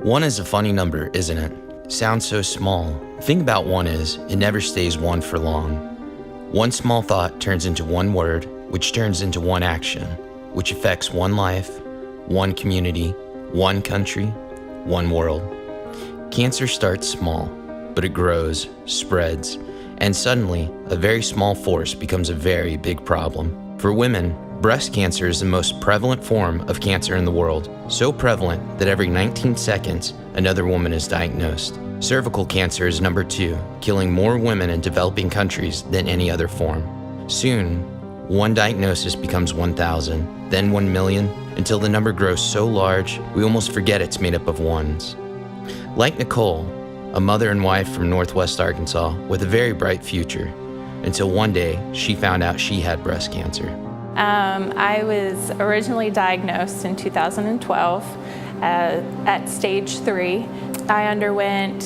One is a funny number, isn't it? Sounds so small. The thing about one is, it never stays one for long. One small thought turns into one word, which turns into one action, which affects one life, one community, one country, one world. Cancer starts small, but it grows, spreads, and suddenly, a very small force becomes a very big problem. For women, breast cancer is the most prevalent form of cancer in the world, so prevalent that every 19 seconds, another woman is diagnosed. Cervical cancer is number 2, killing more women in developing countries than any other form. Soon, one diagnosis becomes 1,000, then 1 million, until the number grows so large, we almost forget it's made up of ones. Like Nicole, a mother and wife from Northwest Arkansas with a very bright future, until one day she found out she had breast cancer. I was originally diagnosed in 2012 at stage 3. I underwent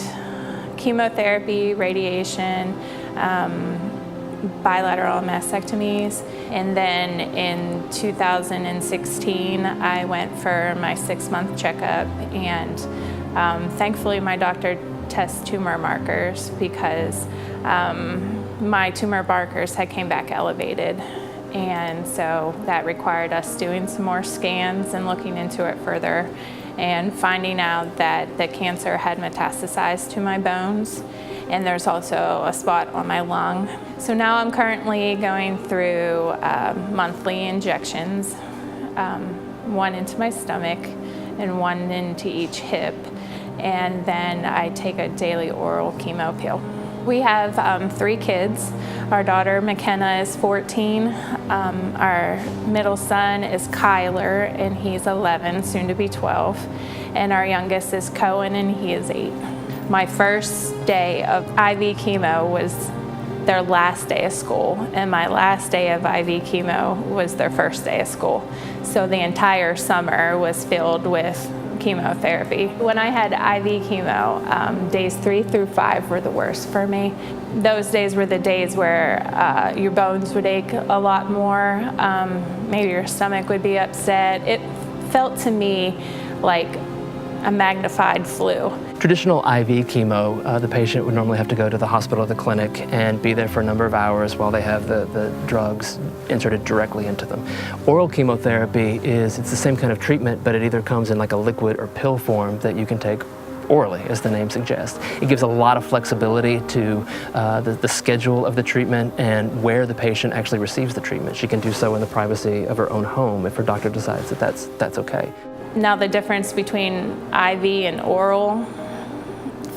chemotherapy, radiation, bilateral mastectomies, and then in 2016 I went for my 6-month checkup, and thankfully my doctor tests tumor markers because my tumor markers had came back elevated. And so that required us doing some more scans and looking into it further and finding out that the cancer had metastasized to my bones, and there's also a spot on my lung. So now I'm currently going through monthly injections, one into my stomach and one into each hip, and then I take a daily oral chemo pill. We have 3 kids. Our daughter McKenna is 14. Our middle son is Kyler, and he's 11, soon to be 12. And our youngest is Komen, and he is 8. My first day of IV chemo was their last day of school, and my last day of IV chemo was their first day of school. So the entire summer was filled with chemotherapy. When I had IV chemo, days 3 through 5 were the worst for me. Those days were the days where your bones would ache a lot more, maybe your stomach would be upset. It felt to me like a magnified flu. Traditional IV chemo, the patient would normally have to go to the hospital or the clinic and be there for a number of hours while they have the drugs inserted directly into them. Oral chemotherapy it's the same kind of treatment, but it either comes in like a liquid or pill form that you can take orally, as the name suggests. It gives a lot of flexibility to the schedule of the treatment and where the patient actually receives the treatment. She can do so in the privacy of her own home if her doctor decides that that's okay. Now the difference between IV and oral,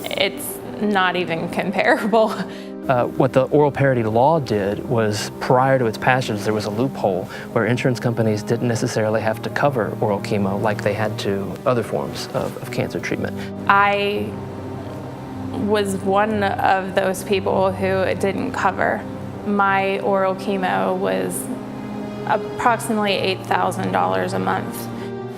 it's not even comparable. What the oral parity law did was, prior to its passage, there was a loophole where insurance companies didn't necessarily have to cover oral chemo like they had to other forms of cancer treatment. I was one of those people who it didn't cover. My oral chemo was approximately $8,000 a month.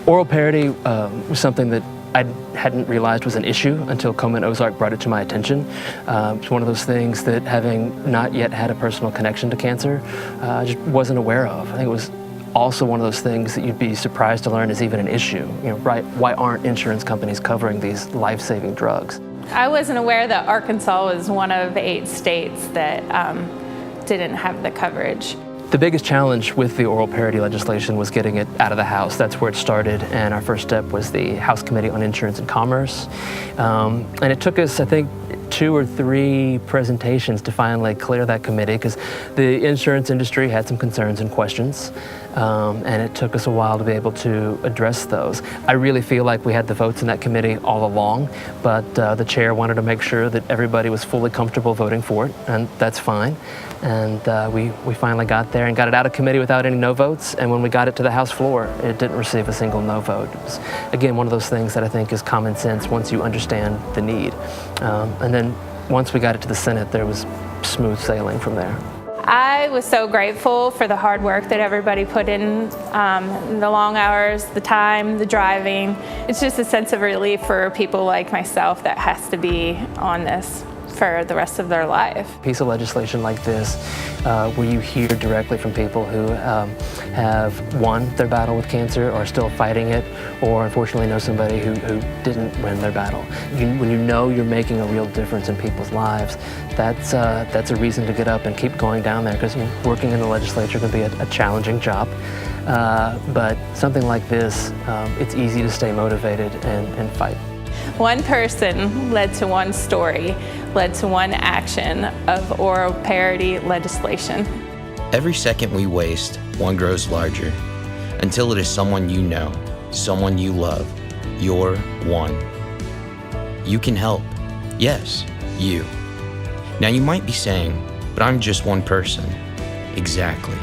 Oral parity was something that I hadn't realized was an issue until Komen Ozark brought it to my attention. It's one of those things that, having not yet had a personal connection to cancer, I just wasn't aware of. I think it was also one of those things that you'd be surprised to learn is even an issue. You know, right? Why aren't insurance companies covering these life-saving drugs? I wasn't aware that Arkansas was one of 8 states that didn't have the coverage. The biggest challenge with the oral parity legislation was getting it out of the House. That's where it started, and our first step was the House Committee on Insurance and Commerce. And it took us, I think, 2 or 3 presentations to finally clear that committee, because the insurance industry had some concerns and questions, and it took us a while to be able to address those. I really feel like we had the votes in that committee all along, but the chair wanted to make sure that everybody was fully comfortable voting for it, and that's fine. And we finally got there and got it out of committee without any no votes, and when we got it to the House floor, it didn't receive a single no vote. It was, again, one of those things that I think is common sense once you understand the need. And then once we got it to the Senate, there was smooth sailing from there. I was so grateful for the hard work that everybody put in, the long hours, the time, the driving. It's just a sense of relief for people like myself that has to be on this. for the rest of their life. A piece of legislation like this, where you hear directly from people who have won their battle with cancer, or are still fighting it, or unfortunately know somebody who didn't win their battle. When you know you're making a real difference in people's lives, that's a reason to get up and keep going down there, because working in the legislature can be a challenging job. But something like this, it's easy to stay motivated and fight. One person led to one story, led to one action of oral parity legislation. Every second we waste, one grows larger, until it is someone you know, someone you love. You're one. You can help. Yes, you. Now you might be saying, but I'm just one person. Exactly.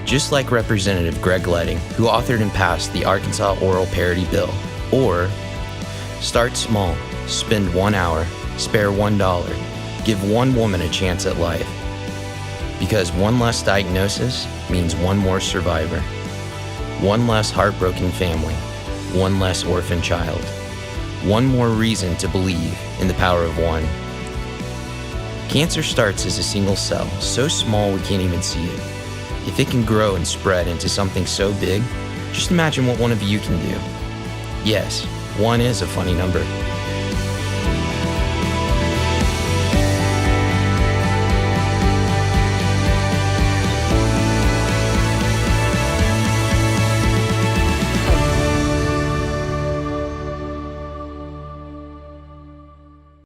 Just like Representative Greg Leding, who authored and passed the Arkansas Oral Parity Bill. Or, start small, spend 1 hour, spare $1, give one woman a chance at life. Because one less diagnosis means one more survivor, one less heartbroken family, one less orphan child, one more reason to believe in the power of one. Cancer starts as a single cell, so small we can't even see it. If it can grow and spread into something so big, just imagine what one of you can do. Yes, one is a funny number.